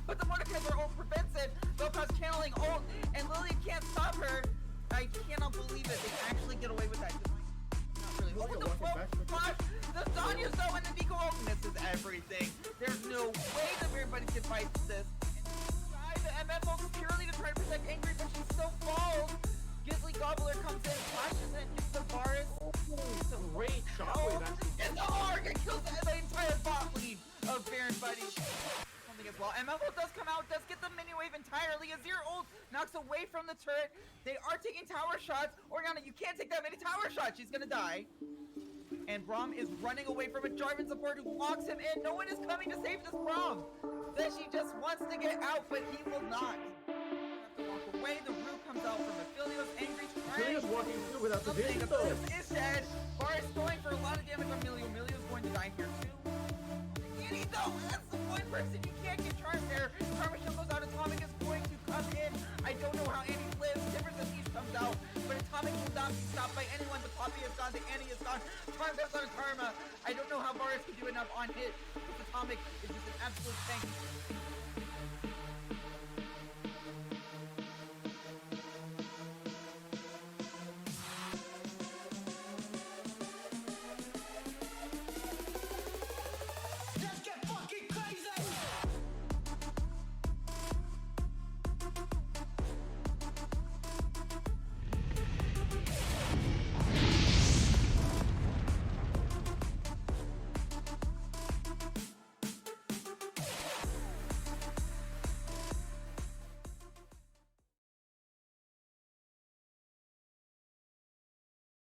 But the Mordekaiser ult prevents it. Vel'Koz channeling ult, and Lillian can't stop her. I cannot believe it. They actually get away with that. Not really. Oh, the flash! The Sonya's though, and the Nico ult misses everything. There's no way that everybody can fight this. And the MF ult purely to try to protect Angry, but she still falls. Gizly Gobbler comes in, flashes in, gets the Varus. It's a great shot. And the Arg kills the entire bot lead of Baron Buddy. As well. MFO does come out, does get the mini wave entirely. Azir ult knocks away from the turret. They are taking tower shots. Orianna, you can't take that many tower shots. She's gonna die. And Braum is running away from a Jarvan support who locks him in. No one is coming to save this Braum. That she just wants to get out, but he will not. Have to walk away. The root comes out from Aphelios. Angry Aphelios walking through without the vision though. Is dead. Varus going for a lot of damage on Milio. Milio's going to die here too. Annie though, that's the one person you can't get charmed there. Karma Shield goes out, Atomic is going to come in. I don't know how Annie lives. Different Siege comes out, but Atomic will not be stopped by anyone. The Poppy is gone, the Annie is gone. Charm goes on Karma. I don't know how Varus can do enough on hit. This Atomic is just an absolute tank.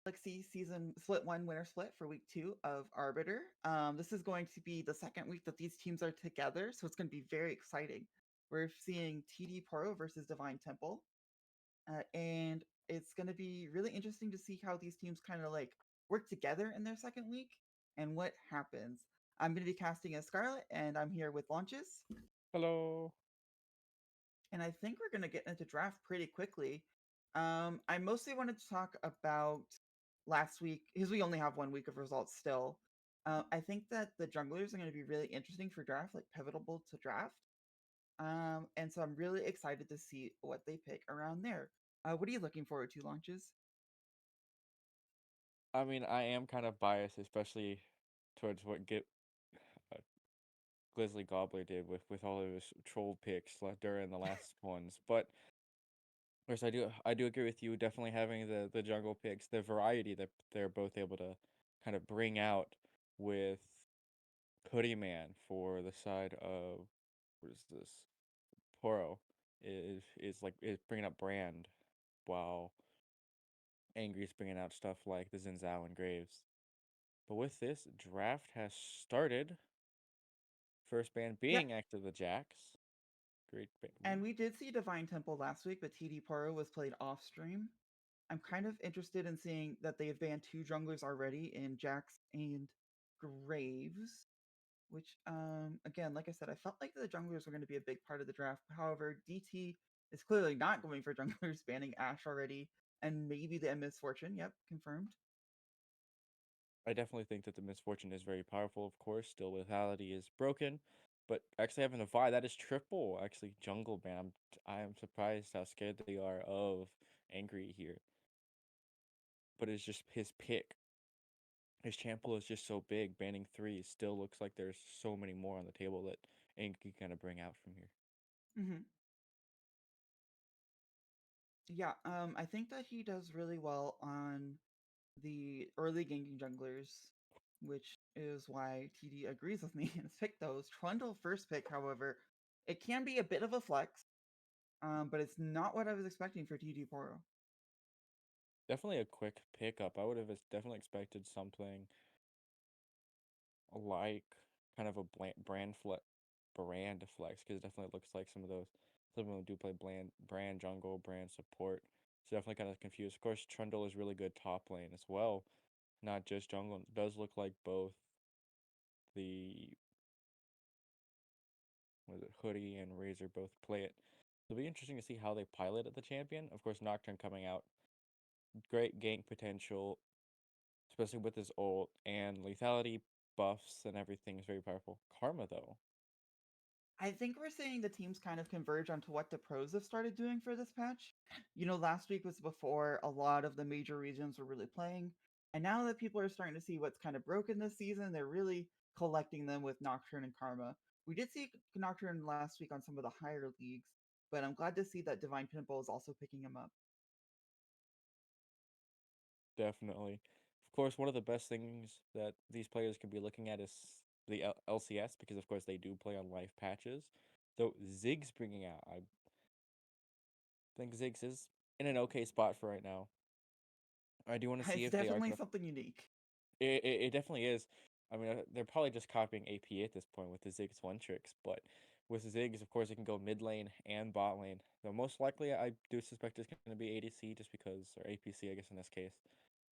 Galaxy season split 1 winner split for week 2 of Arbiter. This is going to be the second week that these teams are together, so it's going to be very exciting. We're seeing TD Poro versus Divine Temple, and it's going to be really interesting to see how these teams kind of like work together in their second week and what happens. I'm going to be casting as Scarlet, and I'm here with Launches. Hello. And I think we're going to get into draft pretty quickly. I mostly wanted to talk about last week, because we only have 1 week of results still. I think that the junglers are going to be really interesting for draft, like pivotal to draft. And so I'm really excited to see what they pick around there. What are you looking forward to, Launches? I mean, I am kind of biased, especially towards what Grizzly Gobbler did with all of his troll picks during the last ones. But of course, I do agree with you. Definitely having the jungle picks, the variety that they're both able to kind of bring out with Hoodie Man for the side of what is this Poro is bringing up Brand, while Angry's bringing out stuff like the Zinzao and Graves. But with this, draft has started. First band Yeah, being Act of the Jacks. Great band. and we did see Divine Temple last week, but TD Poro was played off stream. I'm kind of interested in seeing that they have banned two junglers already in Jax and Graves, which again, like I said, I felt like the junglers were going to be a big part of the draft. However, DT is clearly not going for junglers, banning Ashe already, and maybe the Misfortune. Yep, confirmed. I definitely think that the Misfortune is very powerful, of course. Still, lethality is broken. But actually having a Vi, that is triple, actually, jungle ban. I'm surprised how scared they are of Angry here. But it's just his pick. His champ pool is just so big. Banning three still looks like there's so many more on the table that Angry can kind of bring out from here. Hmm. Yeah, I think that he does really well on the early ganking junglers, which is why TD agrees with me and has picked those. Trundle first pick, however, it can be a bit of a flex, but it's not what I was expecting for TD Poro. Definitely a quick pickup. I would have definitely expected something like kind of a brand flex, because it definitely looks like some of them do play brand jungle, brand support. So definitely kind of confused. Of course, Trundle is really good top lane as well, not just jungle. It does look like both the was it Hoodie and Razor both play it. It'll be interesting to see how they pilot at the champion. Of course, Nocturne coming out, great gank potential, especially with his ult and lethality buffs and everything is very powerful. Karma though, I think we're seeing the teams kind of converge onto what the pros have started doing for this patch. Last week was before a lot of the major regions were really playing. And now that people are starting to see what's kind of broken this season, they're really collecting them with Nocturne and Karma. We did see Nocturne last week on some of the higher leagues, but I'm glad to see that Divine Pimple is also picking him up. definitely. Of course, one of the best things that these players can be looking at is the LCS, because of course they do play on live patches. So Ziggs bringing out, I think Ziggs is in an okay spot for right now. I do want to see It's if they are definitely gonna. something unique. It definitely is. I mean, they're probably just copying AP at this point with the Ziggs one tricks, but with Ziggs, of course, it can go mid lane and bot lane. Though most likely, I do suspect it's going to be ADC just because, or APC, I guess in this case,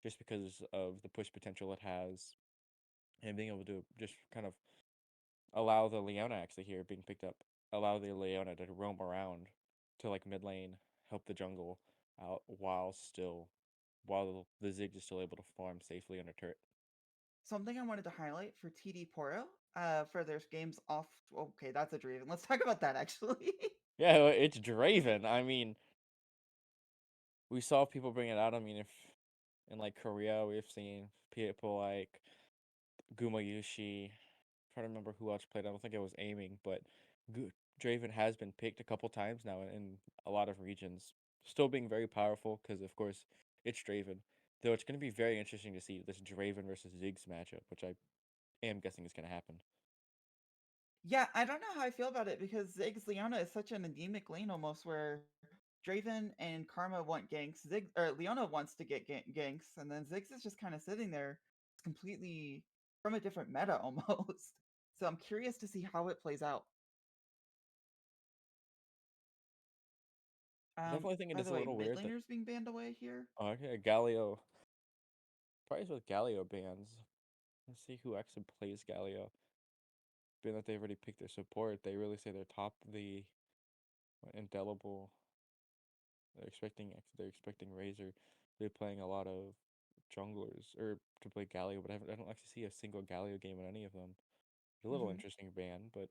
just because of the push potential it has, and being able to just kind of allow the Leona actually here being picked up, allow the Leona to roam around to like mid lane, help the jungle out while the Ziggs is still able to farm safely under turret. Something I wanted to highlight for TD Poro, for their games off. Okay, that's a dream. Let's talk about that actually. Yeah, it's Draven. I mean, we saw people bring it out. I mean, if in like Korea, we've seen people like Gumayushi. Trying to remember who else played. I don't think it was aiming, but Draven has been picked a couple times now in a lot of regions. Still being very powerful because, of course, it's Draven. Though it's going to be very interesting to see this Draven versus Ziggs matchup, which I am guessing is going to happen. Yeah, I don't know how I feel about it because Ziggs Leona is such an anemic lane almost where Draven and Karma want ganks. Leona wants to get ganks, and then Ziggs is just kind of sitting there completely from a different meta almost. So I'm curious to see how it plays out. I definitely think it By is the a way, little mid weird that laners being banned away here. okay, Galio. Probably with Galio bans. Let's see who actually plays Galio. Being that they've already picked their support, they really say they're top the indelible. They're expecting Razor. They're playing a lot of junglers or to play Galio, but I don't actually see a single Galio game in any of them. It's a little Hmm. interesting ban, but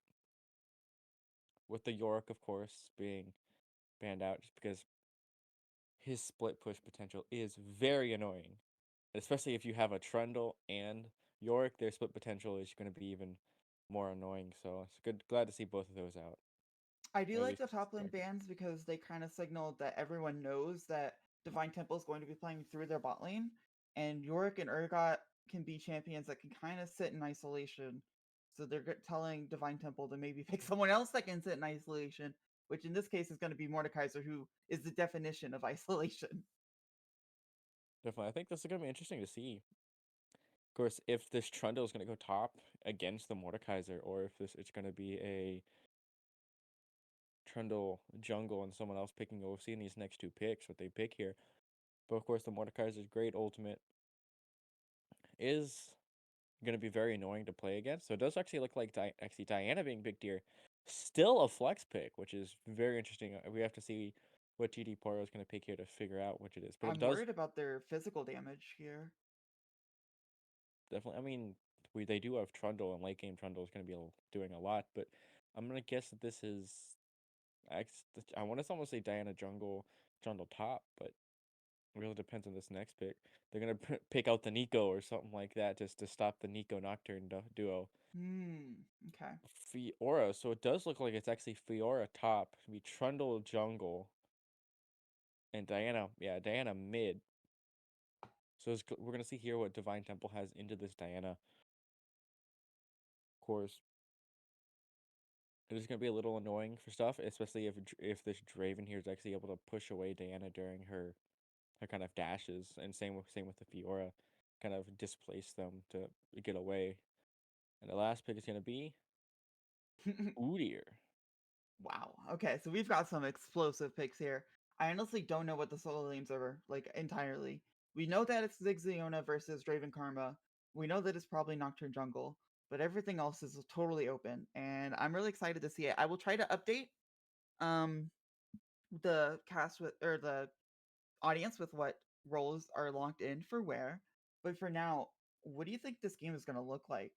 with the Yorick, of course, being banned out just because his split push potential is very annoying, especially if you have a Trundle and Yorick. Their split potential is going to be even more annoying. So it's good, glad to see both of those out. I do At like least the top lane starting. bans because they kind of signaled that everyone knows that Divine Temple is going to be playing through their bot lane, and Yorick and Urgot can be champions that can kind of sit in isolation. So they're telling Divine Temple to maybe pick someone else that can sit in isolation, which in this case is going to be Mordekaiser, who is the definition of isolation. Definitely, I think this is gonna be interesting to see. Of course, if this Trundle is gonna go top against the Mordekaiser, or if this it's gonna be a Trundle jungle and someone else picking OC in these next two picks, what they pick here. But of course, the Mordekaiser's great ultimate is going to be very annoying to play against. So it does actually look like actually Diana being picked here, still a flex pick, which is very interesting. We have to see what TD Poro is going to pick here to figure out which it is. But it I'm does worried about their physical damage here. definitely. I mean, they do have Trundle, and late game Trundle is going to be doing a lot. But I'm going to guess that this is I want to almost say Diana Trundle top, but it really depends on this next pick. They're gonna pick out the Nico or something like that just to stop the Nico Nocturne duo. Okay. Fiora, so it does look like it's actually Fiora top. It's gonna be Trundle jungle and Diana mid. So we're gonna see here what Divine Temple has into this Diana. Of course, it is gonna be a little annoying for stuff, especially if this Draven here is actually able to push away Diana during her kind of dashes, and same with the Fiora, kind of displace them to get away. And the last pick is gonna be Udyr. Wow. Okay, so we've got some explosive picks here. I honestly don't know what the solo lanes are like entirely. We know that it's Zigzaona versus Draven Karma. We know that it's probably Nocturne Jungle, but everything else is totally open, and I'm really excited to see it. I will try to update um the cast with or the audience with what roles are locked in for where. But for now, what do you think this game is going to look like?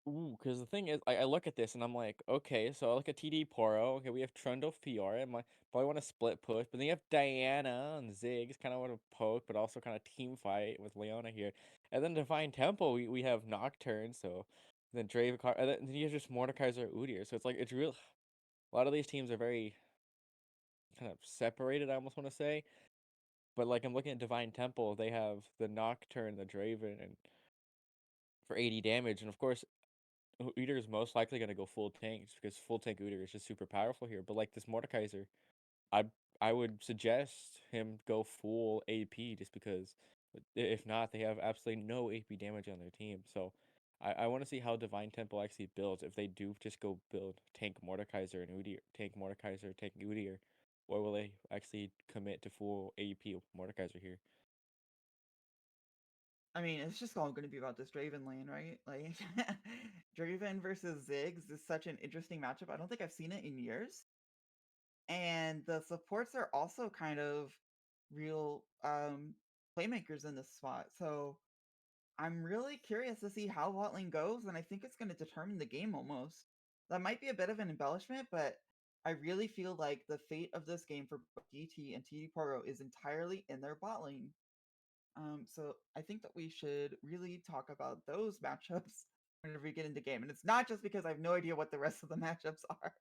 Ooh, because the thing is, I look at this and I'm like, okay, so I look at TD Poro. Okay, we have Trundle Fiora. I probably want to split push, but then you have Diana and Ziggs, kind of want to poke, but also kind of team fight with Leona here. And then Divine Temple, we have Nocturne, so then Draven, and then you have just Mordekaiser Udyr. So it's like, it's real. A lot of these teams are very kind of separated, I almost want to say. But like, I'm looking at Divine Temple, they have the Nocturne, the Draven, and for 80 damage. And of course, Udyr is most likely going to go full tank just because full tank Udyr is just super powerful here. But like this Mordekaiser, I I would suggest him go full AP just because if not, they have absolutely no AP damage on their team. So I want to see how Divine Temple actually builds. If they do just go build tank Mordekaiser and Udyr, tank Mordekaiser, tank Udyr, or will they actually commit to full AP Mordekaiser here? I mean, it's just all going to be about this Draven lane, right? Like, Draven versus Ziggs is such an interesting matchup. I don't think I've seen it in years. And the supports are also kind of real playmakers in this spot. So I'm really curious to see how bot lane goes, and I think it's going to determine the game almost. That might be a bit of an embellishment, but I really feel like the fate of this game for both DT and TD Poro is entirely in their bot lane. So I think that we should really talk about those matchups whenever we get into game. And it's not just because I have no idea what the rest of the matchups are.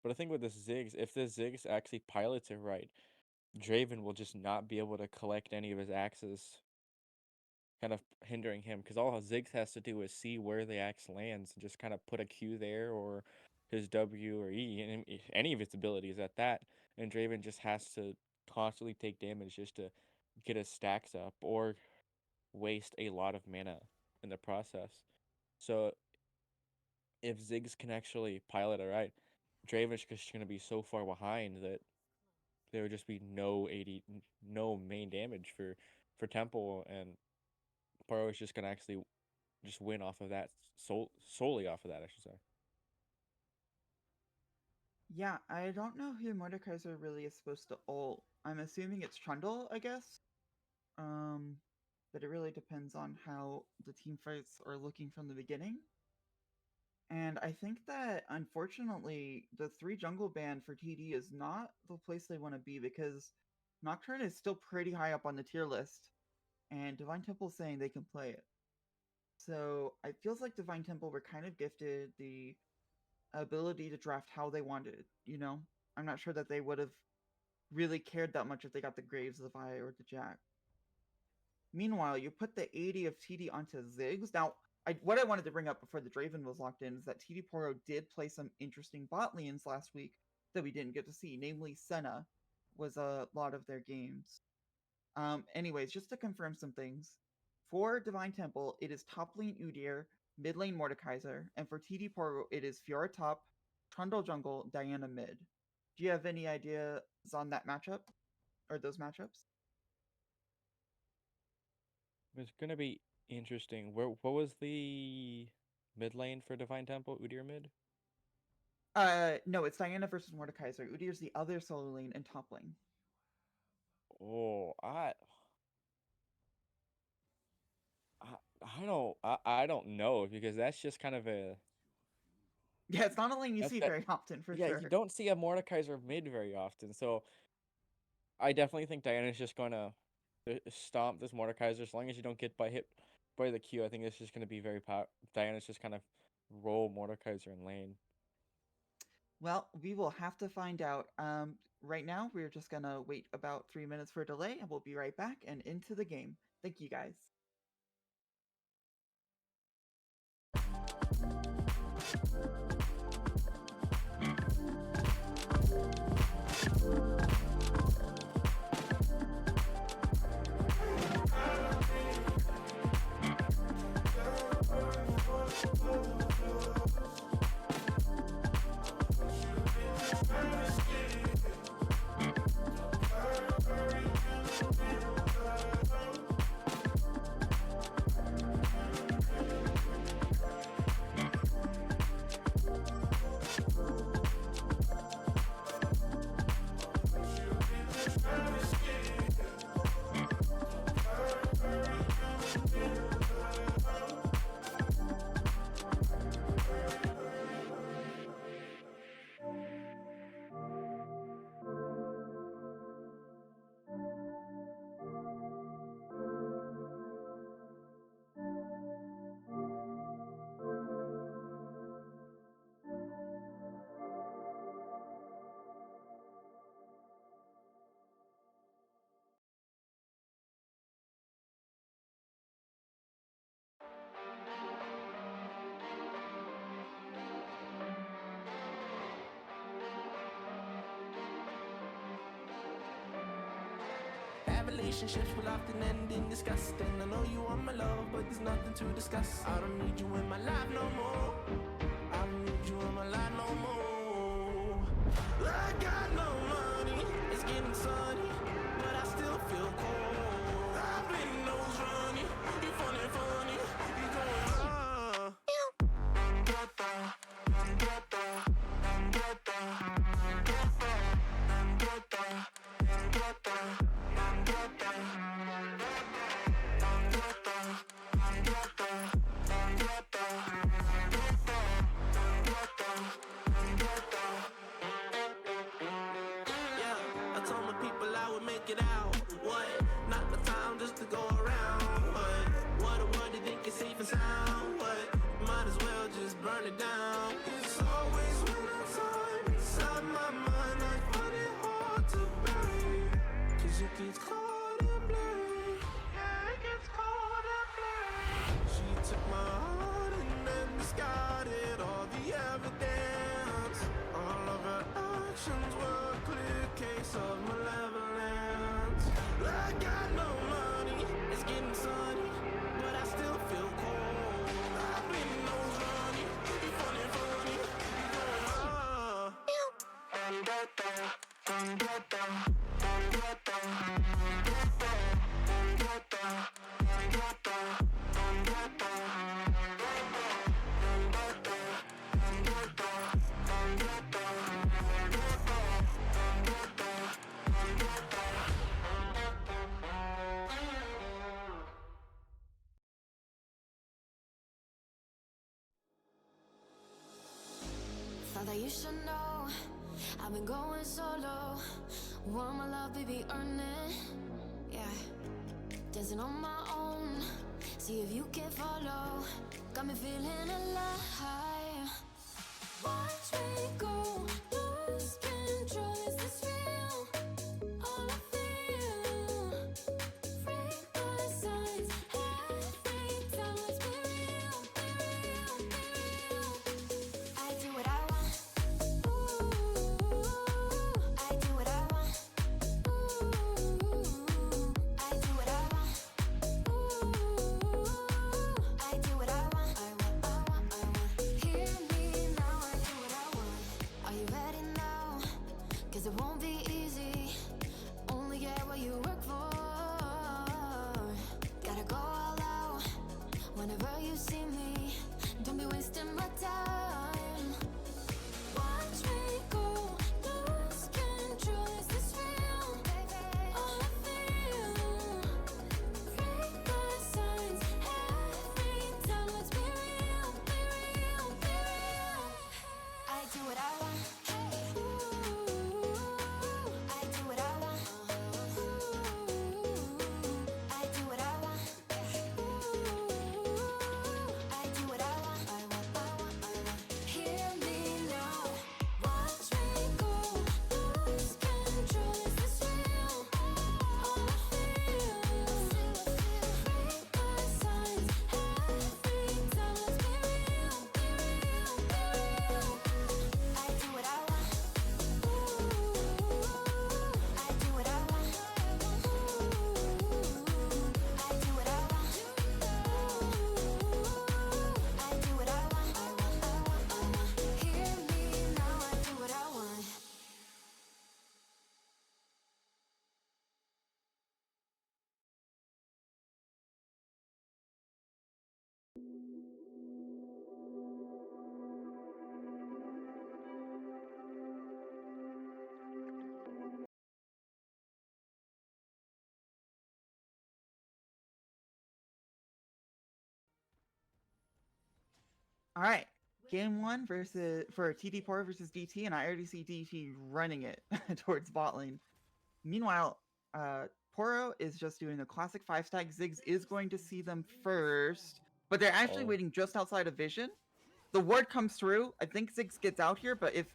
But I think with this Ziggs, if this Ziggs actually pilots it right, Draven will just not be able to collect any of his axes, kind of hindering him. Because all Ziggs has to do is see where the axe lands and just kind of put a Q there or his W or E, and any of its abilities at that. And Draven just has to constantly take damage just to get his stacks up or waste a lot of mana in the process. So if Ziggs can actually pilot it right, Draven's just going to be so far behind that there would just be no main damage for Temple, and Paro is just gonna actually just win off of that solely off of that, I should say. Yeah, I don't know who Mordekaiser really is supposed to ult. I'm assuming it's Trundle, I guess. Um, but it really depends on how the team fights are looking from the beginning. And I think that unfortunately, the 3 jungle ban for TD is not the place they want to be because Nocturne is still pretty high up on the tier list. and Divine Temple's saying they can play it. So it feels like Divine Temple were kind of gifted the ability to draft how they wanted, you know? I'm not sure that they would have really cared that much if they got the Graves, the Vi, or the Jack. Meanwhile, you put the 80 of TD onto Ziggs. Now, what I wanted to bring up before the Draven was locked in is that TD Poro did play some interesting bot lanes last week that we didn't get to see. Namely, Senna was a lot of their games. Anyways, just to confirm some things. For Divine Temple, it is top lane Udyr, mid lane Mordekaiser, and for TD Poro, it is Fiora top, Trundle jungle, Diana mid. Do you have any ideas on that matchup? Or those matchups? It's gonna be interesting. What was the mid lane for Divine Temple? Udyr mid? No, it's Diana versus Mordekaiser. Udyr's the other solo lane and top lane. Oh, I don't know because that's just kind of a Yeah, it's not a lane you see that very often, for yeah, sure. you don't see a Mordekaiser mid very often. So I definitely think Diana's just gonna stomp this Mordekaiser as long as you don't get hit by the Q. I think it's just gonna be very Diana's just kind of roll Mordekaiser in lane. Well, we will have to find out. Right now, we're just gonna wait about 3 minutes for a delay, and we'll be right back and into the game. Thank you, guys. Relationships will often end in disgust. And I know you want my love, but there's nothing to discuss. I don't need you in my life no more. I don't need you in my life no more. I got no money, it's getting sunny, but I still feel cold. I've been nose running, you funny, you going it out. What? Not the time just to go around. What a word you think is safe and sound. What? Might as well just burn it down. It's always winter time inside my mind. I find it hard to bear. Cause it gets cold and blurry. Yeah, it gets cold and blurry. She took my heart and then discarded all the evidence. All of her actions were a clear case of malevolence. I got no money, it's getting sunny, but I still feel cold. I've been nose running, you funny, you Thought that you should know I've been going solo. Want my love, baby, earn it. Yeah. dancing on my own. See if you can follow. Got me feeling alive. Watch me go, lose control. Is this real? All I feel. Break the signs. Every time, let's be real, be real, be real. I do what I want. Ooh, I do what I want. Ooh, I do what I want. Ooh, I do what I want. I want. Hear me now, I do what I want. Are you ready now? 'Cause it won't be easy. Only get what you work for. Gotta go all out whenever you see me. Don't be wasting my time. Watch me go, lose control. Is this real? All I feel. Break the signs. Every time, let's be real, be real, be real. I do what I want. Ooh, I do what I want. Ooh, I do what I want. Ooh, I do what I want. I want. Hear me now. Watch me go, lose control. Is this real? All I feel. Break the signs. Every time, let's be real, be real, be real. I do what I want. Ooh, I do what I want. Ooh, I do what I want. Ooh, I do what I want. Hear me now, I do what I want. All right. Game 1 versus for TD Poro versus DT, and I already see DT running it towards bot lane. Meanwhile, Poro is just doing a classic 5-stack. Ziggs is going to see them first, but they're actually Oh. waiting just outside of vision. The ward comes through. I think Ziggs gets out here, but if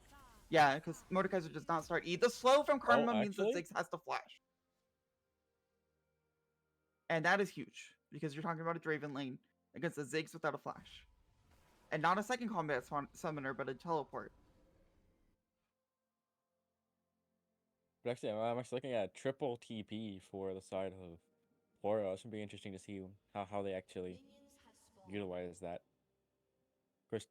yeah, because Mordekaiser does not start E. The slow from Karma means that actually? Ziggs has to flash. And that is huge, because you're talking about a Draven lane against a Ziggs without a flash. And not a second combat summoner, but a teleport. But actually, I'm actually looking at triple TP for the side of Poro. It should be interesting to see how they actually utilize that. Of course,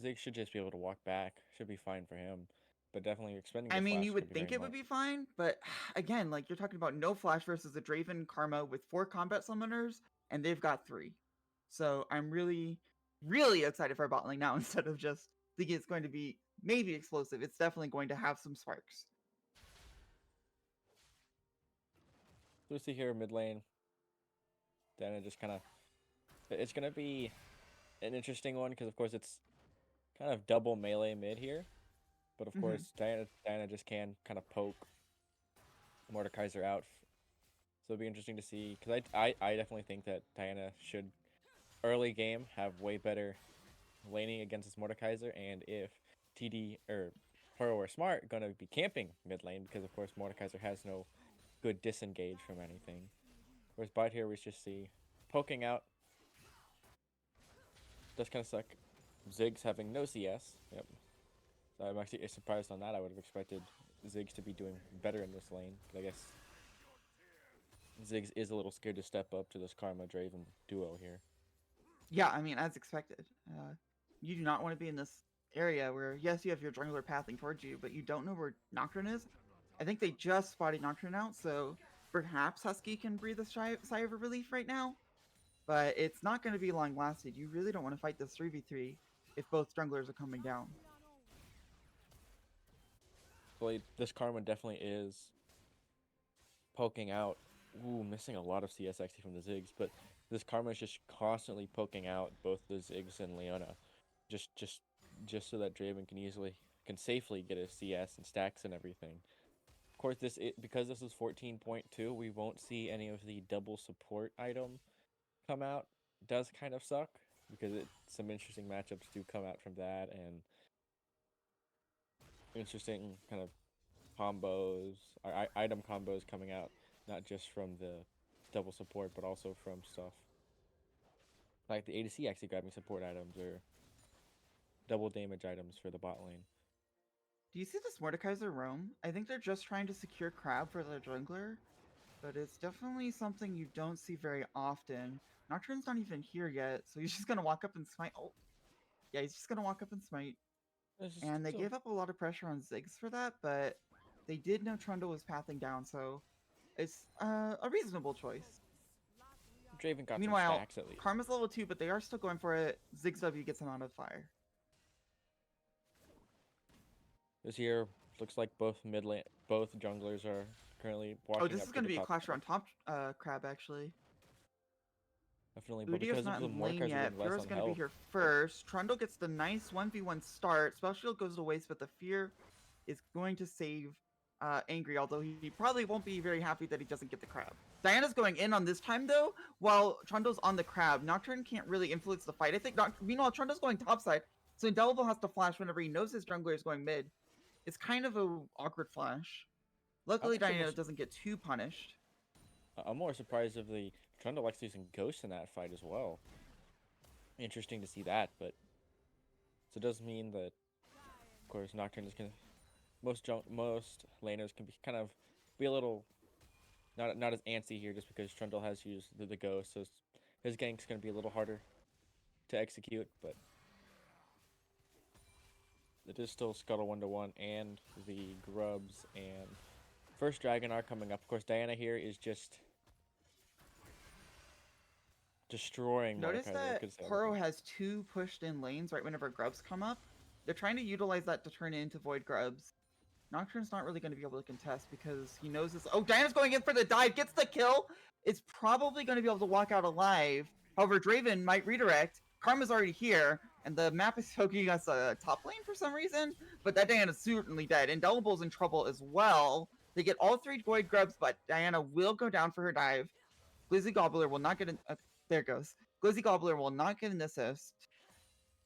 Zig should just be able to walk back. Should be fine for him. But definitely expending the I mean, flash you could would be think very it would much. be fine, but again, like you're talking about no flash versus a Draven Karma with 4 combat summoners, and they've got 3. So I'm really, really excited for our bot lane now instead of just thinking it's going to be maybe explosive. It's definitely going to have some sparks. So we see here mid lane. Then it just kind of, it's gonna be an interesting one because of course it's kind of double melee mid here, but of course Diana just can kind of poke Mordekaiser out. So it'll be interesting to see because I definitely think that Diana should early game have way better laning against this Mordekaiser, and if TD or Poro are smart, gonna be camping mid lane because of course Mordekaiser has no good disengage from anything. Whereas bot here we just see poking out. Does kind of suck. Ziggs having no CS. Yep. So I'm actually surprised on that. I would have expected Ziggs to be doing better in this lane. But I guess Ziggs is a little scared to step up to this Karma Draven duo here. Yeah, I mean, as expected. You do not want to be in this area where, yes, you have your jungler pathing towards you, but you don't know where Nocturne is. I think they just spotted Nocturne out, so perhaps Husky can breathe a sigh of relief right now. But it's not going to be long lasted. You really don't want to fight this 3v3 if both junglers are coming down. Well, this Karma definitely is poking out. Ooh, missing a lot of CS actually from the Ziggs, but this Karma is just constantly poking out both the Ziggs and Leona, just so that Draven can safely get a CS and stacks and everything. Of course, because this is 14.2, we won't see any of the double support item come out. Does kind of suck because some interesting matchups do come out from that, and interesting kind of combos, item combos coming out, not just from the double support, but also from stuff like the ADC actually grabbing support items or double damage items for the bot lane. Do you see this Mordekaiser roam? I think they're just trying to secure Crab for their jungler, but it's definitely something you don't see very often. Nocturne's not even here yet, so he's just gonna walk up and smite. Oh, yeah, he's just gonna walk up and smite. And they gave up a lot of pressure on Ziggs for that, but they did know Trundle was pathing down, so it's a reasonable choice. Draven got some Meanwhile, stacks at least. Karma's level 2, but they are still going for it. Ziggs W gets him out of fire. This here looks like both junglers are currently walking Oh, up this is to going to the be a top clash side. around top Crab, actually. Definitely, but Udyr's because not of the in lane Mordekaiser yet. being less Fear's on going to be health, here first. Trundle gets the nice 1v1 start. Spell Shield goes to waste, but the Fear is going to save Angry, although he probably won't be very happy that he doesn't get the Crab. Diana's going in on this time, though, while Trundle's on the Crab. Nocturne can't really influence the fight, I think. Meanwhile, Trundle's going topside, so Indelible has to flash whenever he knows his jungler is going mid. It's kind of a awkward flash. Luckily, actually Diana most- doesn't get too punished. I'm more surprised of the Trundle likes using Ghost in that fight as well. Interesting to see that, but so it does mean that, of course, Nocturne is gonna most laners can be kind of be a little not as antsy here just because Trundle has used the Ghost, so his gank's gonna be a little harder to execute, but it is still Scuttle 1-1 and the Grubs and first Dragon are coming up. Of course, Diana here is just destroying Notice Mordekaiser. that Could say Poro everything. has 2 pushed in lanes right whenever Grubs come up. They're trying to utilize that to turn it into Void Grubs. Nocturne's not really going to be able to contest because he knows this. Oh, Diana's going in for the dive, gets the kill. It's probably going to be able to walk out alive. However, Draven might redirect. Karma's already here, and the map is poking us a top lane for some reason, but that Diana's certainly dead. Indelible's in trouble as well. They get all 3 Void Grubs, but Diana will go down for her dive. Glizzy Gobbler will not get an... there it goes. Glizzy Gobbler will not get an assist.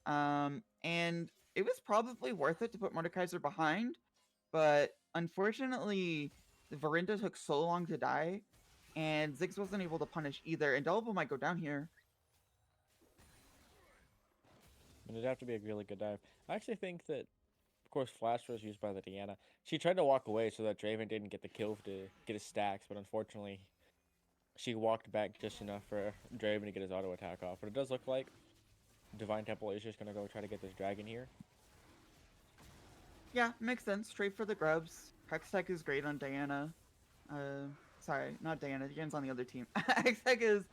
And it was probably worth it to put Mordekaiser behind, but unfortunately, the Verinda took so long to die, and Ziggs wasn't able to punish either. Indelible might go down here. And it'd have to be a really good dive. I actually think that, of course, Flash was used by the Diana. She tried to walk away so that Draven didn't get the kill to get his stacks, but unfortunately, she walked back just enough for Draven to get his auto attack off. But it does look like Divine Temple is just going to go try to get this dragon here. Yeah, makes sense. Straight for the Grubs. Hextech is great on Diana. Sorry, not Diana. Diana's on the other team. Hextech is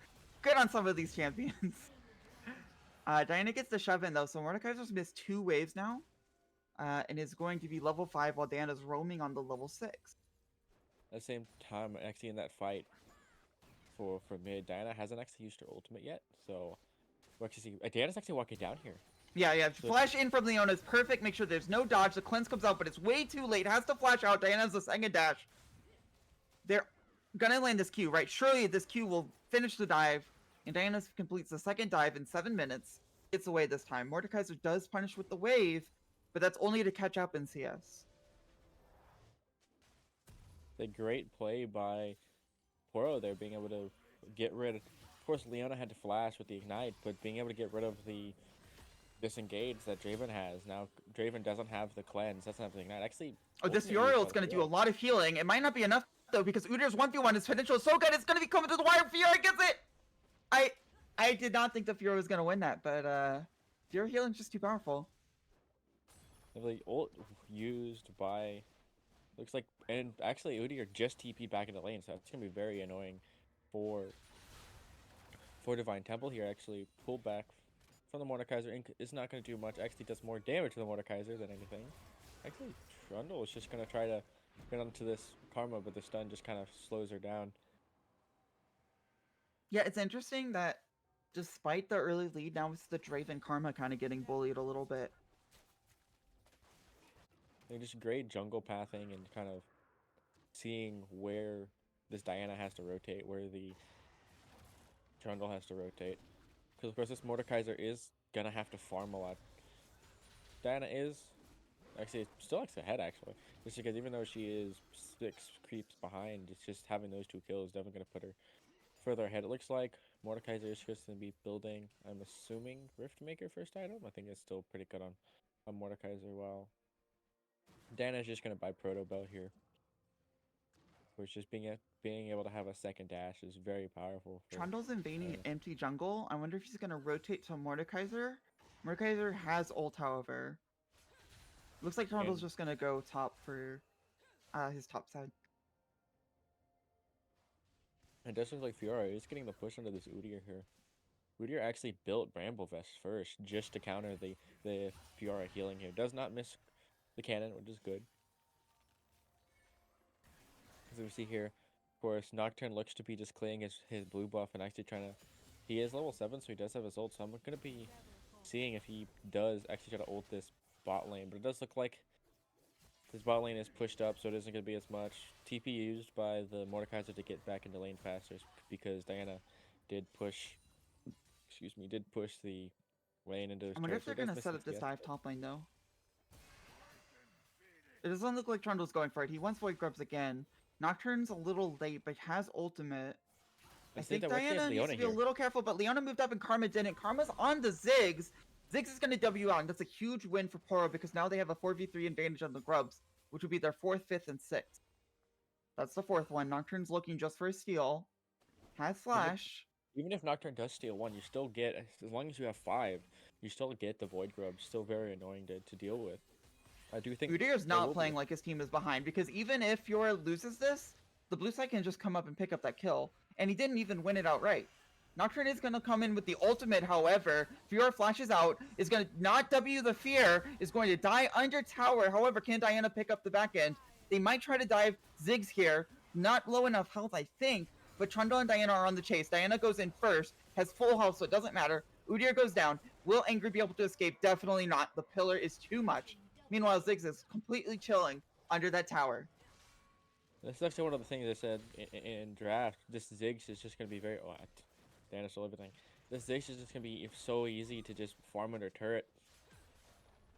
good on some of these champions. Diana gets the shove in, though, so Mordekaiser's missed 2 waves now. And is going to be level 5 while Diana's roaming on the level 6. At the same time, actually in that fight for mid, Diana hasn't actually used her ultimate yet. So we'll actually see. Diana's actually walking down here. Yeah. Flash in from Leona is perfect. Make sure there's no dodge. The cleanse comes out, but it's way too late. Has to flash out. Diana has a second dash. They're gonna land this Q, right? Surely this Q will finish the dive. And Diana completes the second dive in 7 minutes. Gets away this time. Mordekaiser does punish with the wave, but that's only to catch up in CS. The great play by Poro there, being able to get rid of course, Leona had to flash with the Ignite, but being able to get rid of the disengage that Draven has. Now, Draven doesn't have the cleanse, doesn't have the Ignite. Actually, Oh, this ultimate Uriel use is by going to do a Poro. lot of healing. It might not be enough, though, because Udyr's 1v1, his potential is so good, it's going to be coming to the wire. Fiora gets it! I did not think the Fiora was going to win that, but Fiora healing's just too powerful. The ult used by looks like, and actually Udyr just TP back into lane, so it's gonna be very annoying for Divine Temple here. Actually, pull back from the Mordekaiser. Is not gonna do much. Actually, does more damage to the Mordekaiser than anything. Actually, Trundle is just gonna try to get onto this Karma, but the stun just kind of slows her down. Yeah, it's interesting that despite the early lead, now it's the Draven Karma kind of getting bullied a little bit. They're just great jungle pathing and kind of seeing where this Diana has to rotate, where the Trundle has to rotate. Because, of course, this Mordekaiser is going to have to farm a lot. Diana is actually still ahead, actually. Just because even though she is 6 creeps behind, it's just having those 2 kills definitely going to put her further ahead. It looks like Mordekaiser is just going to be building, I'm assuming, Riftmaker first item. I think it's still pretty good on Mordekaiser, while Diana is just going to buy Proto Bell here. Which just being able to have a second dash is very powerful. Trundle's invading empty jungle. I wonder if he's gonna rotate to Mordekaiser. Mordekaiser has ult, however. Looks like Trundle's just gonna go top for his top side. It does look like Fiora is getting the push under this Udyr here. Udyr actually built Bramble Vest first just to counter the Fiora healing here. Does not miss the cannon, which is good. As we see here, of course, Nocturne looks to be just clearing his blue buff and actually trying to... He is level 7, so he does have his ult, so I'm going to be seeing if he does actually try to ult this bot lane. But it does look like this bot lane is pushed up, so it isn't going to be as much. TP used by the Mordekaiser to get back into lane faster because Diana did push... Excuse me, did push the lane into his I wonder if turret, they're so it gonna does set miss up this CS. dive top lane though. It doesn't look like Trundle's going for it. He wants Void Grubs again. Nocturne's a little late, but has ultimate. I think that what if he has Diana needs Leona to be a here? little careful, but Leona moved up and Karma didn't. Karma's on the Ziggs. Ziggs is going to W out, and that's a huge win for Poro because now they have a 4v3 advantage on the Grubs, which would be their 4th, 5th, and 6th. That's the 4th one. Nocturne's looking just for a steal. Has Flash. Even if Nocturne does steal 1, you still get, as long as you have 5, you still get the Void Grub. Still very annoying to deal with. I do think Udyr's there will not be playing like his team is behind because even if Fiora loses this, the blue side can just come up and pick up that kill. And he didn't even win it outright. Nocturne is going to come in with the ultimate, however. Fiora flashes out, is going to not W the fear, is going to die under tower. However, can Diana pick up the back end? They might try to dive Ziggs here. Not low enough health, I think. But Trundle and Diana are on the chase. Diana goes in first, has full health, so it doesn't matter. Udyr goes down. Will Angry be able to escape? Definitely not. The pillar is too much. Meanwhile, Ziggs is completely chilling under that tower. That's actually one of the things I said in draft. This Ziggs is just going to be very... Oh, Diana stole everything. This Ziggs is just going to be so easy to just farm under turret.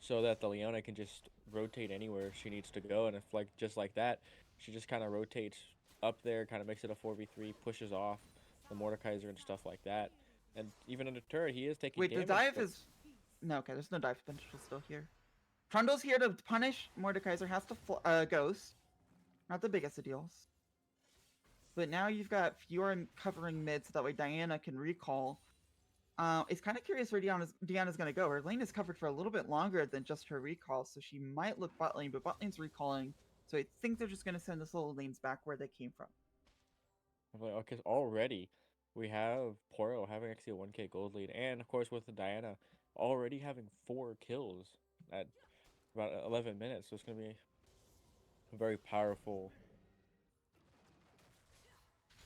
So that the Leona can just rotate anywhere she needs to go. And if, like, just like that, she just kind of rotates up there, kind of makes it a 4v3, pushes off the Mordekaiser and stuff like that. And even under turret, he is taking damage. Wait, the dive is... No, okay, there's no dive potential still here. Trundle's here to punish. Mordekaiser has to ghost. Not the biggest of deals. But now you've got Fiora covering mid so that way Diana can recall. It's kind of curious where Diana's going to go. Her lane is covered for a little bit longer than just her recall, so she might look bot lane, but bot lane's recalling. So I think they're just going to send this little lanes back where they came from. Okay, already we have Poro having actually a 1k gold lead, and of course with the Diana already having 4 kills at about 11 minutes, so it's going to be a very powerful...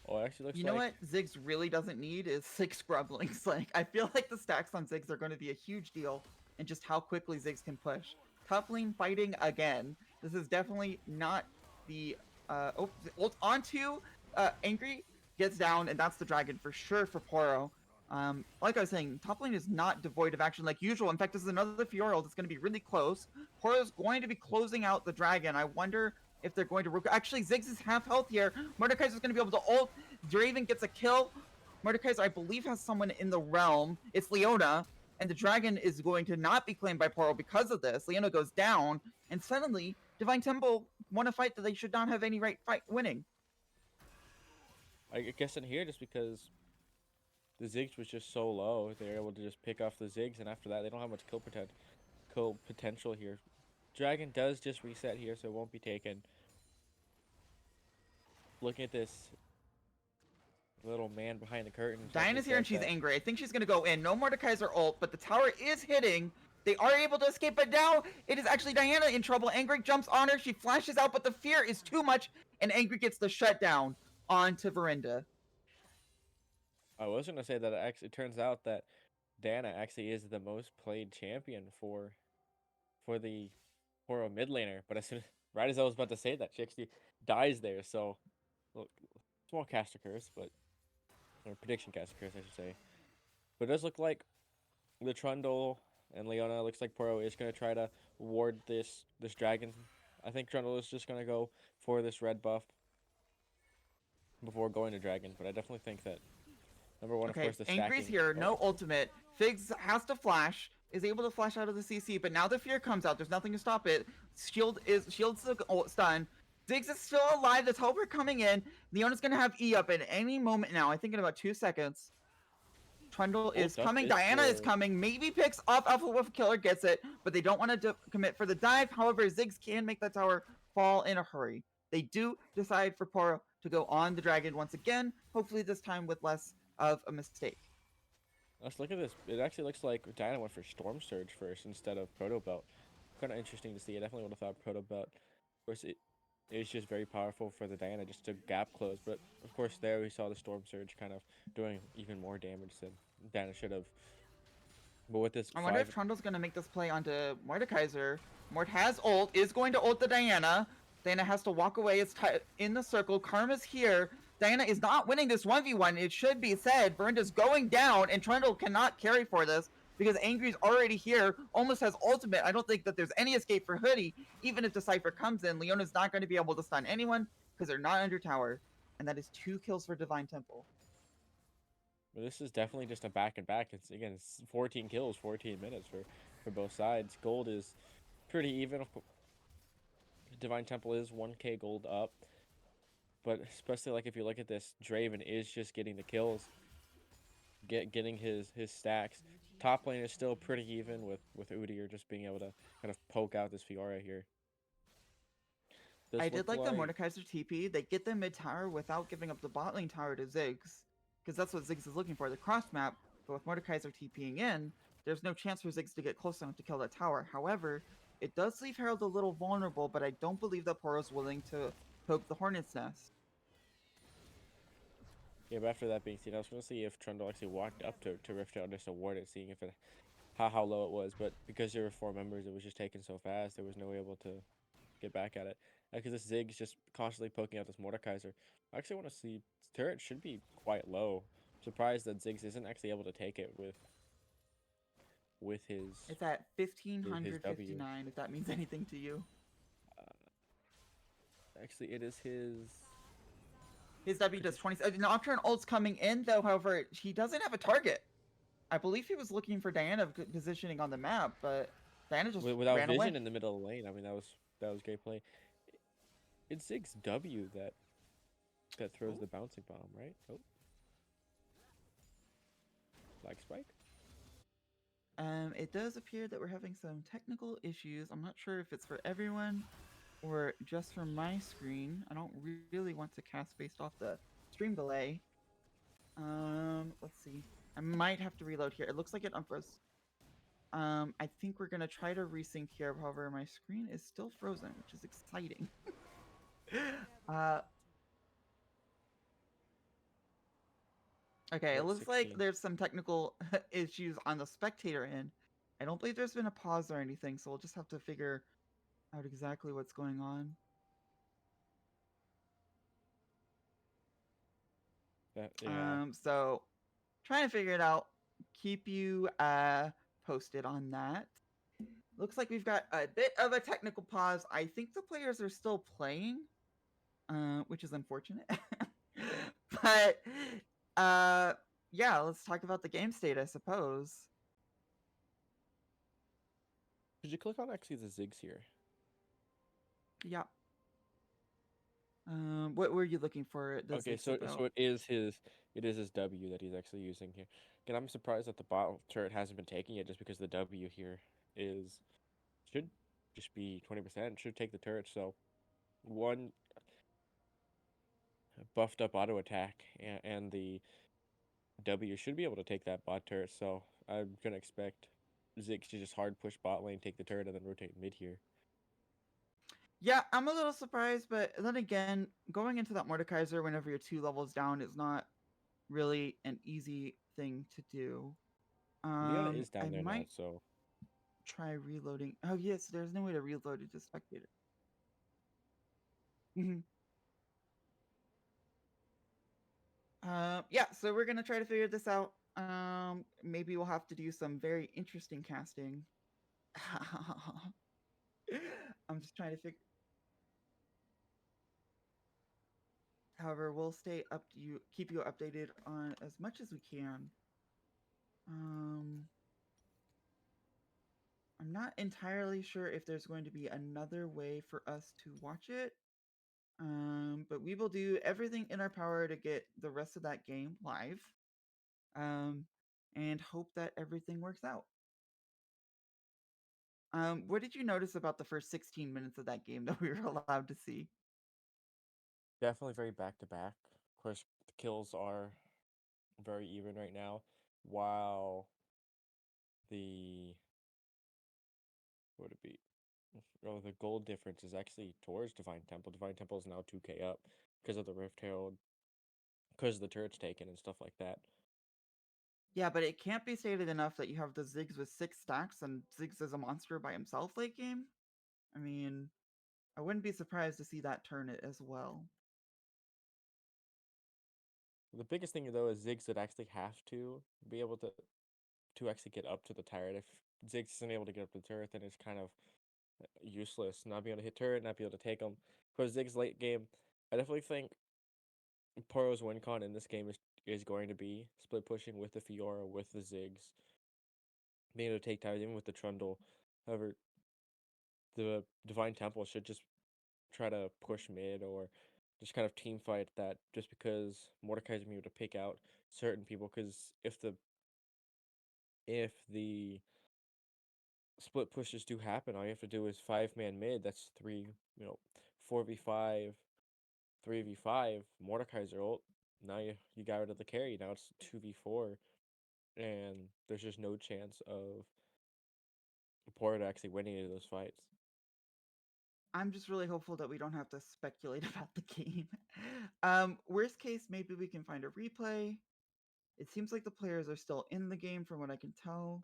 Oh, it actually looks You know what Ziggs really doesn't need is 6 Grublings. Like, I feel like the stacks on Ziggs are going to be a huge deal and just how quickly Ziggs can push. Top lane fighting again. This is definitely not the... ult onto Angry, gets down, and that's the dragon for sure for Poro. Like I was saying, top lane is not devoid of action like usual. In fact, this is another Fiora that's going to be really close. Poro's going to be closing out the dragon. I wonder if they're going to... Actually, Ziggs is half health here. Mordekaiser's going to be able to ult. Draven gets a kill. Mordekaiser, I believe, has someone in the realm. It's Leona. And the dragon is going to not be claimed by Poro because of this. Leona goes down. And suddenly, Divine Temple won a fight that they should not have any right fight winning. I guess in here, just because the Ziggs was just so low, they were able to just pick off the Ziggs, and after that, they don't have much kill potential here. Dragon does just reset here, so it won't be taken. Looking at this little man behind the curtain. Diana's here and she's angry. I think she's going to go in. No Mordekaiser ult, but the tower is hitting. They are able to escape, but now it is actually Diana in trouble. Angry jumps on her. She flashes out, but the fear is too much, and Angry gets the shutdown onto Verinda. I was going to say that it turns out that Diana actually is the most played champion for the Poro mid laner, but right as I was about to say that, she actually dies there. So, look, small cast occurs, but or prediction cast occurs, I should say. But it does look like the Trundle and Leona looks like Poro is gonna try to ward this dragon. I think Trundle is just gonna go for this red buff before going to dragon, but I definitely think that number one, of Okay, course, the Angry's stacking. here, Oh, no ultimate. Figs has to flash, is able to flash out of the CC, but now the fear comes out. There's nothing to stop it. Shield's the stun. Ziggs is still alive. The teleport coming in. Leona's gonna have E up at any moment now. I think in about 2 seconds. Trundle is does coming. this Diana is for- coming. Maybe picks up Alpha Wolf Killer, gets it, but they don't want to commit for the dive. However, Ziggs can make that tower fall in a hurry. They do decide for Poro to go on the dragon once again, hopefully this time with less of a mistake. Let's look at this. It actually looks like Diana went for Storm Surge first instead of Proto Belt. Kind of interesting to see. I definitely would have thought Proto Belt. Of course, it is just very powerful for the Diana just to gap close. But of course, there we saw the Storm Surge kind of doing even more damage than Diana should have. But with this I wonder if Trundle's gonna make this play onto Mordekaiser. Mort has ult, is going to ult the Diana. Diana has to walk away. It's in the circle. Karma's here. Diana is not winning this 1v1. It should be said. Verinda's going down, and Trundle cannot carry for this because Angry's already here. Almost has ultimate. I don't think that there's any escape for Hoodie. Even if the Cypher comes in, Leona's not going to be able to stun anyone because they're not under tower. And that is 2 kills for Divine Temple. But this is definitely just a back and back. It's 14 kills, 14 minutes for both sides. Gold is pretty even. Divine Temple is 1k gold up. But especially like if you look at this, Draven is just getting the kills, getting his stacks. Top lane is still pretty even with Udyr just being able to kind of poke out this Fiora here. I did like the Mordekaiser TP. They get the mid tower without giving up the bot lane tower to Ziggs, because that's what Ziggs is looking for, the cross map. But with Mordekaiser TPing in, there's no chance for Ziggs to get close enough to kill that tower. However, it does leave Herald a little vulnerable, but I don't believe that Poro's willing to poke the Hornet's Nest. Yeah, but after that being seen, I was going to see if Trundle actually walked up to Rift Out just to ward it, seeing if it how low it was. But because there were 4 members, it was just taken so fast, there was no able to get back at it. Because this Zig's just constantly poking out this Mordekaiser. I actually want to see turret should be quite low. I'm surprised that Ziggs isn't actually able to take it with his. It's at 1559, if that means anything to you. Actually, it is his. His W does 20. Nocturne ult's coming in, though, however, he doesn't have a target. I believe he was looking for Diana positioning on the map, but Diana just Without ran vision away. in the middle of the lane. I mean, that was great play. It's Ziggs W that throws the bouncing bomb, right? Oh. Flag spike? It does appear that we're having some technical issues. I'm not sure if it's for everyone or just for my screen. I don't really want to cast based off the stream delay. Let's see. I might have to reload here. It looks like it unfroze. I think we're gonna try to resync here. However, my screen is still frozen, which is exciting. Okay, it looks like there's some technical issues on the spectator end. I don't believe there's been a pause or anything, so we'll just have to figure out exactly what's going on. Yeah. So trying to figure it out. Keep you posted on that. Looks like we've got a bit of a technical pause. I think the players are still playing, which is unfortunate. But yeah, let's talk about the game state, I suppose. Could you click on actually the Ziggs here? Yeah. What were you looking for? Okay, so it is his W that he's actually using here. Again, I'm surprised that the bot turret hasn't been taking it just because the W here should just be 20%. Should take the turret. So one buffed up auto attack and the W should be able to take that bot turret. So I'm gonna expect Ziggs to just hard push bot lane, take the turret, and then rotate mid here. Yeah, I'm a little surprised, but then again, going into that Mordekaiser whenever you're 2 levels down is not really an easy thing to do. Leona is down I there might now, so try reloading. Oh yes, there's no way to reload it to spectator. Yeah, so we're gonna try to figure this out. Maybe we'll have to do some very interesting casting. I'm just trying to figure. However, we'll stay up to you, keep you updated on as much as we can. Um, I'm not entirely sure if there's going to be another way for us to watch it. But we will do everything in our power to get the rest of that game live. Um, and hope that everything works out. What did you notice about the first 16 minutes of that game that we were allowed to see? Definitely very back to back. Of course, the kills are very even right now, while the what would it be? Oh, the gold difference is actually towards Divine Temple. Divine Temple is now 2k up because of the Rift Herald, because the turret's taken and stuff like that. Yeah, but it can't be stated enough that you have the Ziggs with 6 stacks and Ziggs is a monster by himself late game. I mean, I wouldn't be surprised to see that turn it as well. The biggest thing though is Ziggs would actually have to be able to actually get up to the turret. If Ziggs isn't able to get up to the turret, then it's kind of useless. Not being able to hit turret, not be able to take them. Because Ziggs late game, I definitely think Poro's win con in this game is going to be split pushing with the Fiora, with the Ziggs, being able to take towers, even with the Trundle. However, the Divine Temple should just try to push mid or just kind of team fight that, just because Mordekai's gonna be able to pick out certain people. Because if the split pushes do happen, all you have to do is 5-man mid. That's 4v5, 3v5. Mordekai's ult. Now you got rid of the carry. Now it's 2v4, and there's just no chance of Poro actually winning any of those fights. I'm just really hopeful that we don't have to speculate about the game. Worst case, maybe we can find a replay. It seems like the players are still in the game from what I can tell.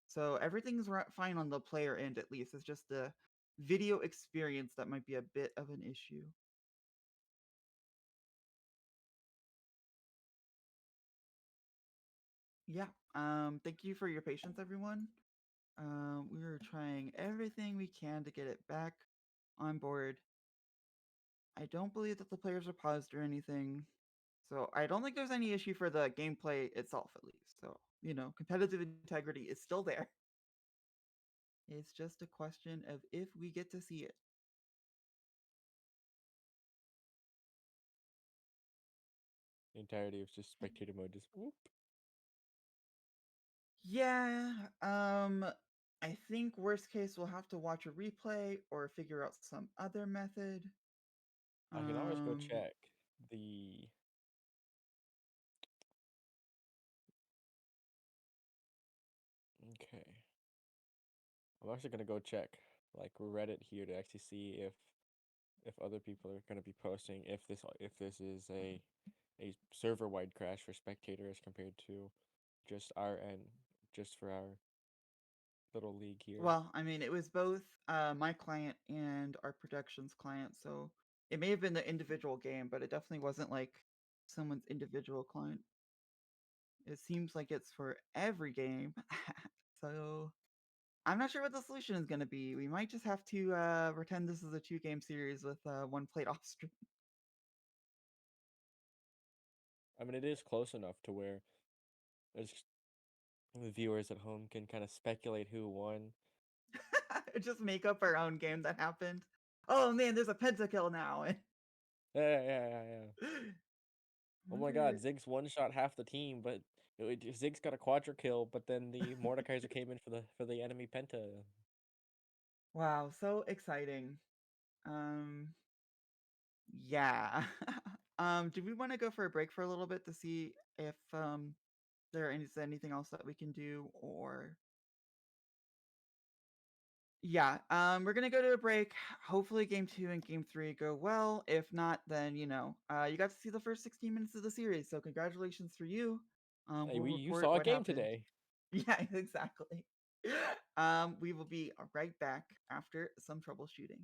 So everything's fine on the player end, at least. It's just the video experience that might be a bit of an issue. Yeah. Thank you for your patience, everyone. We are trying everything we can to get it back on board. I don't believe that the players are paused or anything. So I don't think there's any issue for the gameplay itself, at least. So, competitive integrity is still there. It's just a question of if we get to see it. The entirety of just spectator mode just whoop. Yeah, I think worst case we'll have to watch a replay or figure out some other method. I can always go Um, check the. Okay. I'm actually gonna go check like Reddit here to actually see if other people are gonna be posting if this is a server wide crash for spectators compared to just our end, just for our little league here. well, I mean, it was both my client and our productions client, so it may have been the individual game, but it definitely wasn't like someone's individual client. It seems like it's for every game. So I'm not sure what the solution is going to be. We might just have to pretend this is a 2-game series with one played off stream. I mean, it is close enough to where it's, the viewers at home can kind of speculate who won. Just make up our own game that happened. Oh man, there's a pentakill now. Yeah. Oh my God, Ziggs one shot half the team, but Ziggs got a quadra kill, but then the Mordekaiser came in for the enemy penta. Wow, so exciting. Um, yeah. Do we want to go for a break for a little bit to see if there is anything else that we can do, or yeah, we're gonna go to a break. Hopefully game 2 and game 3 go well. If not, then you got to see the first 16 minutes of the series, so congratulations for you. Hey, We'll you report saw a what game happened. today. Yeah, exactly. We will be right back after some troubleshooting.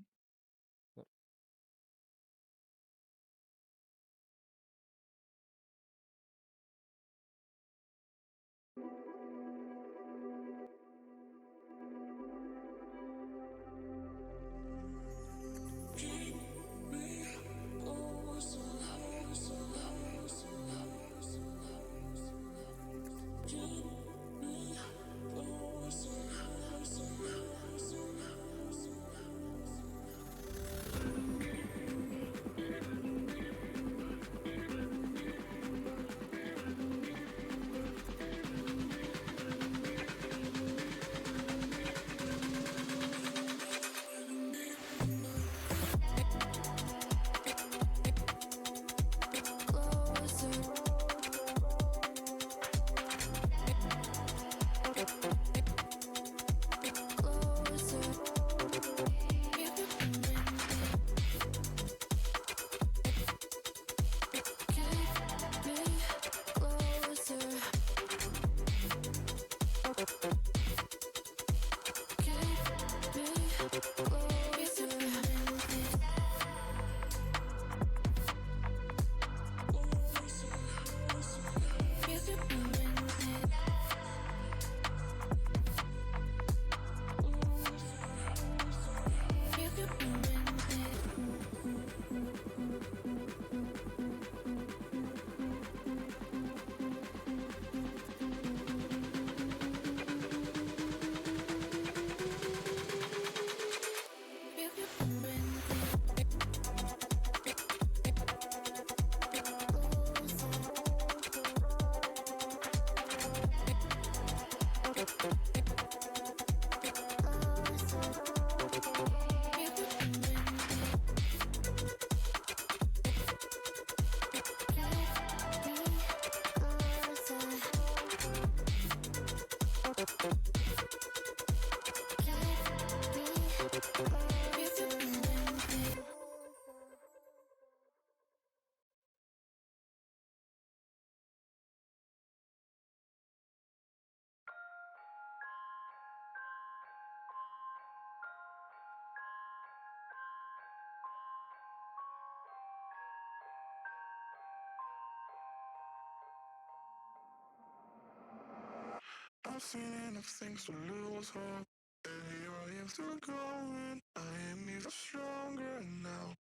I've seen enough things to lose hope. And here I am still going. I am even stronger now.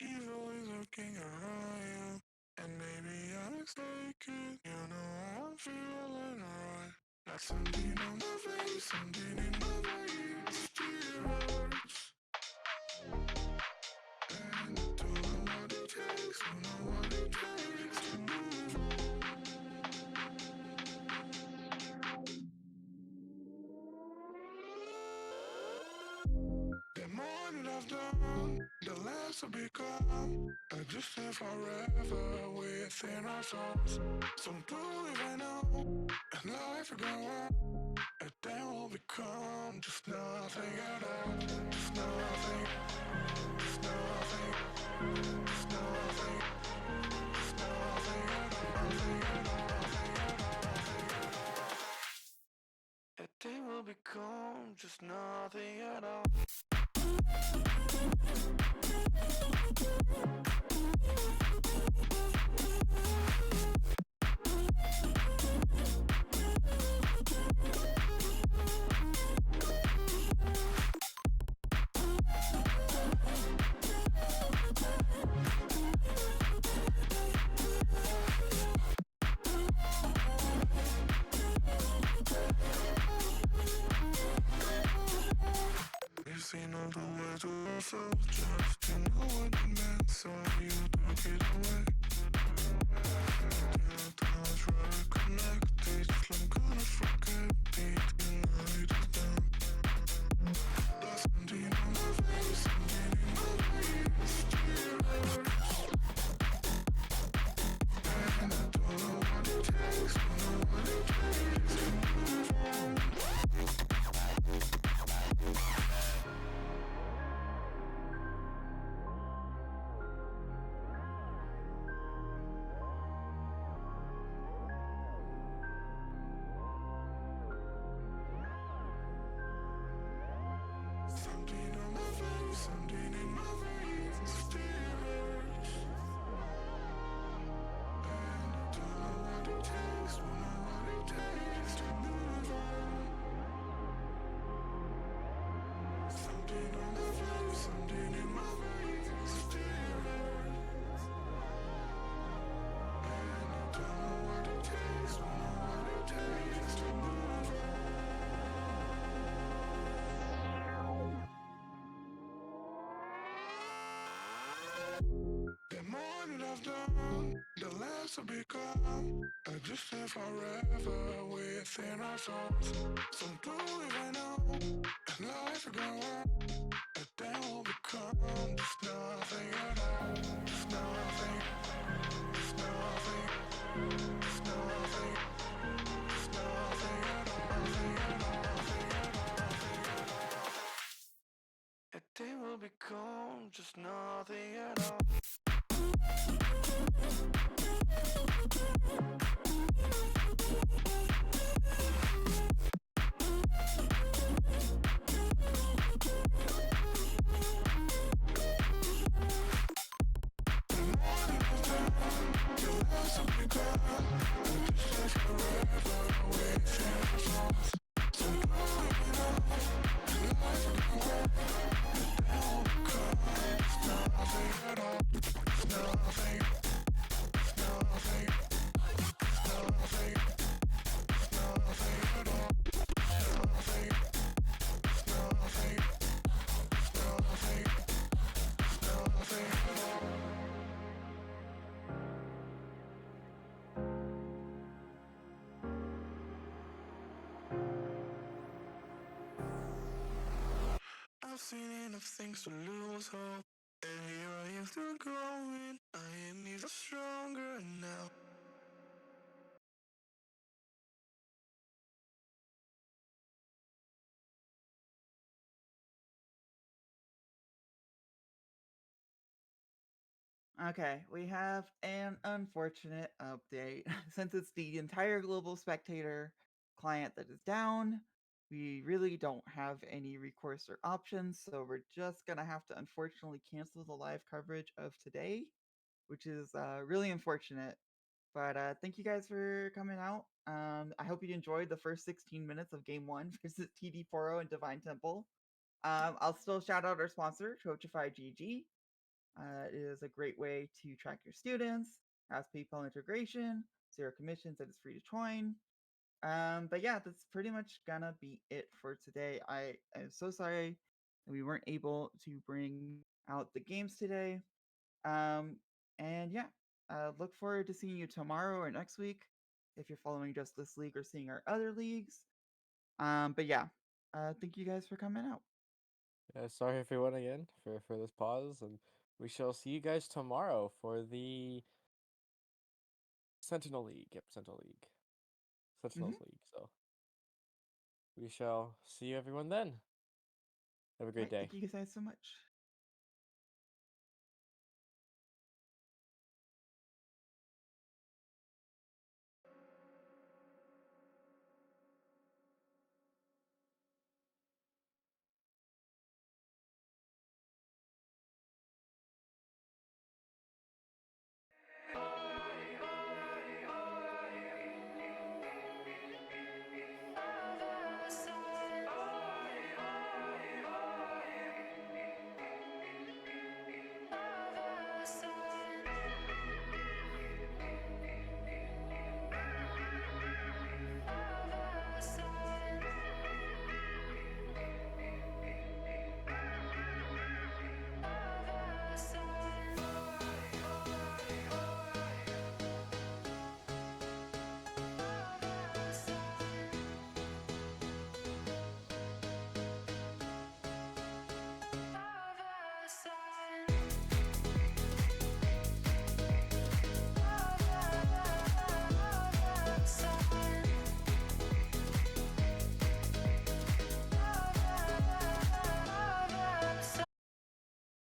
Evil is looking around you. And maybe I'm mistaken. You know I'm feeling alright. Like something on my face, something in my veins. Still hurts. And I don't know what it takes. Don't know what it takes to move on. The more that I've done, the less I become. I just stay forever within our souls. Some do even know, and life will go on. And then we'll become just nothing at all. Just nothing, just nothing, just nothing, just nothing at all. Nothing at all, nothing at all, nothing at all. And then we'll become just nothing at all. We've seen all the way to ourselves just to know what it meant, so you took it away. Till the times where we connected, just like I'm gonna forget it, tonight is done. There's something on my face, something in my veins, still hurts. And I don't know what it takes, don't know what it takes to move on. Something on my face, something in my veins, still hurts. And I don't know what it takes, don't know what it takes to move on. Something on my face, something in my veins, still hurts. And I don't know what it takes, don't know what it takes to move on. The more that I've done, the less I become. I just stay forever within our souls. Some do even know, and life will go on. And then we'll become just nothing at all. Just nothing, just nothing, just nothing, just nothing at all. Nothing at all, nothing at all, nothing at all. And then we'll become just nothing at all. Nothing seen enough things to lose hope. And here I am still going. I am even stronger now. Okay, we have an unfortunate update. Since it's the entire global spectator client that is down, we really don't have any recourse or options, so we're just gonna have to unfortunately cancel the live coverage of today, which is really unfortunate. But thank you guys for coming out. I hope you enjoyed the first 16 minutes of Game 1 versus TD Poro and Divine Temple. I'll still shout out our sponsor, Chochify GG. It is a great way to track your students, has PayPal integration, zero commissions, and it's free to join. But yeah, that's pretty much gonna be it for today. I am so sorry that we weren't able to bring out the games today. Um, and yeah, look forward to seeing you tomorrow or next week if you're following just this league or seeing our other leagues. But yeah, thank you guys for coming out. Yeah, sorry everyone again for this pause, and we shall see you guys tomorrow for the Sentinel League. Yep, Sentinel League. Sentinels League. So we shall see everyone then. Have a All great right, day. thank you guys so much.